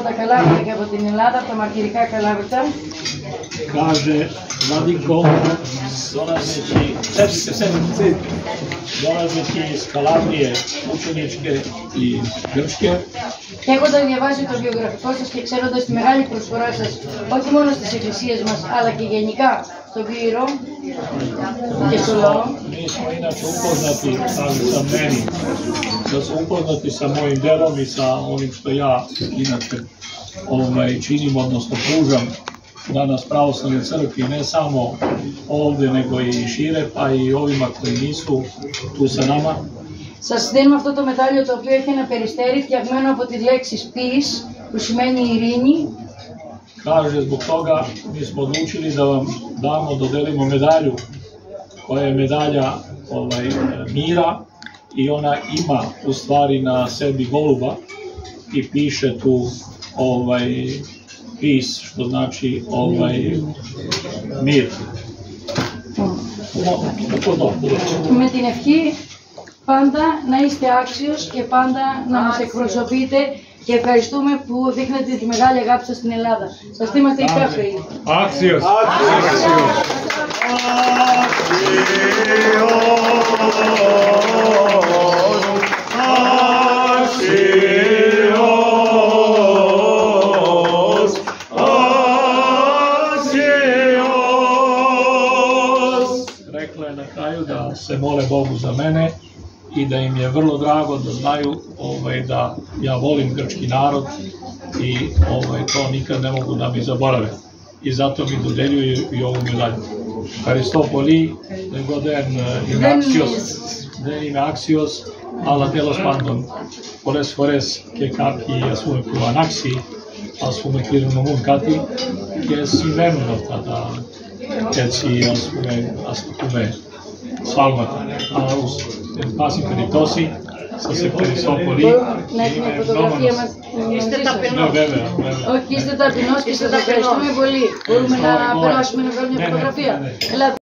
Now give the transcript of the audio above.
τα Καλάβρητα και από την Ελλάδα, από τα μαρτυρικά Καλάβρητα. Kaže, Vladiko, dolazeći iz Kalabrije, učeničke i grčke. Έχοντας διαβάσει το βιογραφικό σας και ξέροντας τη μεγάλη προσφορά σας, όχι μόνο στις εκκλησίες μας, αλλά και γενικά στον Κύριο και στο λαό. Mi smo inače upoznati, ali sa meni, da su upoznati sa mojim delom i sa onim što ja inače činim, odnosno pružam danas pravoslavnoj crkvi, ne samo ovdje nego i šire, pa i ovima koji nisu tu sa nama. Σας δίνουμε αυτό το μετάλλιο το οποίο έχει ένα περιστέρι φτιαγμένο από τη λέξη σπίς, που σημαίνει ειρήνη. Kaže, zbog toga mi smo odlučili da vam damo, dodelimo medalju koja je medalja mira i ona ima u stvari na sebi goluba i piše tu peace, što znači mir. Με την ευχή πάντα να είστε άξιος και πάντα να μας εκπροσωπείτε και ευχαριστούμε που δείχνετε τη μεγάλη αγάπη σας στην Ελλάδα. Σας είμαστε υπέροχοι. Άξιος! Rekla je na kraju da se mole Bogu za mene i da im je vrlo drago da znaju da ja volim grčki narod i to nikad ne mogu da mi zaborave. I zato mi dodeljuju i ovu medalju. Χαριστόπολη, δεν είμαι άξιος, αλλά τέλος πάντων πολλές φορές και κάποιοι που ανάξιοι κληρονομούν κάτι και συμβαίνουν αυτά τα έτσι ας το πούμε σφάλματα. Αλλά εν πάση περιπτώσει σας ευχαριστώ πολύ. Είμαι ευγνώμονας. Είστε ταπεινός. Βέβαια. Όχι, είστε ταπεινός και σας ευχαριστούμε πολύ. Μπορούμε να περάσουμε να βγάλουμε μια φωτογραφία.